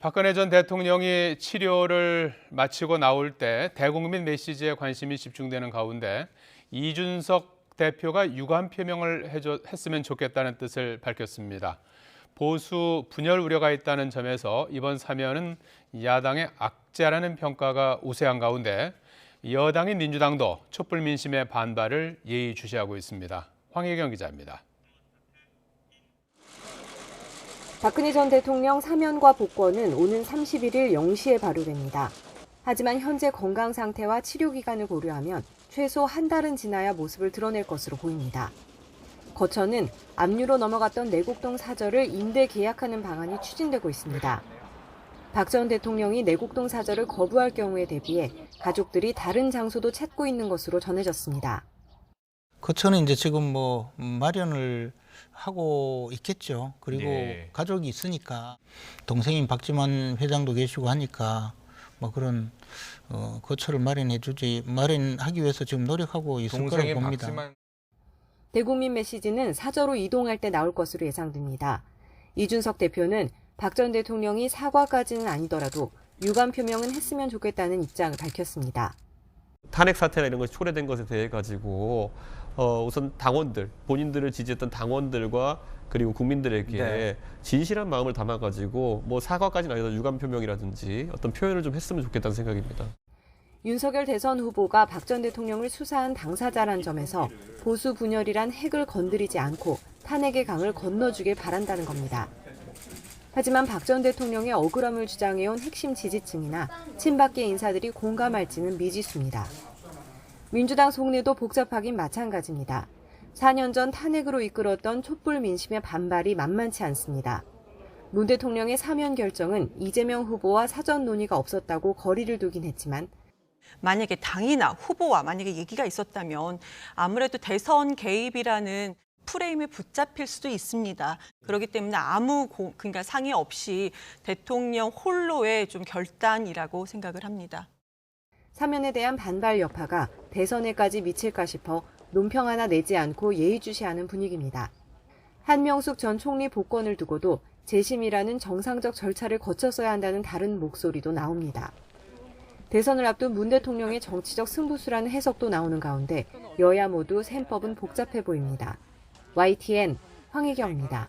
박근혜 전 대통령이 치료를 마치고 나올 때 대국민 메시지에 관심이 집중되는 가운데 이준석 대표가 유감 표명을 했으면 좋겠다는 뜻을 밝혔습니다. 보수 분열 우려가 있다는 점에서 이번 사면은 야당의 악재라는 평가가 우세한 가운데 여당인 민주당도 촛불 민심의 반발을 예의주시하고 있습니다. 황혜경 기자입니다. 박근혜 전 대통령 사면과 복권은 오는 31일 0시에 발효됩니다. 하지만 현재 건강 상태와 치료 기간을 고려하면 최소 한 달은 지나야 모습을 드러낼 것으로 보입니다. 거처는 압류로 넘어갔던 내곡동 사저를 임대 계약하는 방안이 추진되고 있습니다. 박 전 대통령이 내곡동 사저를 거부할 경우에 대비해 가족들이 다른 장소도 찾고 있는 것으로 전해졌습니다. 거처는 이제 지금 마련을 하고 있겠죠. 그리고 가족이 있으니까 동생인 박지만 회장도 계시고 하니까 그런 거처를 마련하기 위해서 지금 노력하고 있을 거라고 봅니다. 대국민 메시지는 사저로 이동할 때 나올 것으로 예상됩니다. 이준석 대표는 박 전 대통령이 사과까지는 아니더라도 유감 표명은 했으면 좋겠다는 입장을 밝혔습니다. 탄핵 사태나 이런 것이 초래된 것에 대해 가지고 우선 당원들, 본인들을 지지했던 당원들과 그리고 국민들에게 진실한 마음을 담아가지고 사과까지는 아니더라도 유감 표명이라든지 어떤 표현을 좀 했으면 좋겠다는 생각입니다. 윤석열 대선 후보가 박 전 대통령을 수사한 당사자란 점에서 보수 분열이란 핵을 건드리지 않고 탄핵의 강을 건너주길 바란다는 겁니다. 하지만 박 전 대통령의 억울함을 주장해온 핵심 지지층이나 친박계 인사들이 공감할지는 미지수입니다. 민주당 속내도 복잡하긴 마찬가지입니다. 4년 전 탄핵으로 이끌었던 촛불 민심의 반발이 만만치 않습니다. 문 대통령의 사면 결정은 이재명 후보와 사전 논의가 없었다고 거리를 두긴 했지만 만약에 당이나 후보와 만약에 얘기가 있었다면 아무래도 대선 개입이라는 프레임에 붙잡힐 수도 있습니다. 그렇기 때문에 그러니까 상의 없이 대통령 홀로의 좀 결단이라고 생각을 합니다. 사면에 대한 반발 여파가 대선에까지 미칠까 싶어 논평 하나 내지 않고 예의주시하는 분위기입니다. 한명숙 전 총리 복권을 두고도 재심이라는 정상적 절차를 거쳤어야 한다는 다른 목소리도 나옵니다. 대선을 앞둔 문 대통령의 정치적 승부수라는 해석도 나오는 가운데 여야 모두 셈법은 복잡해 보입니다. YTN 황혜경입니다.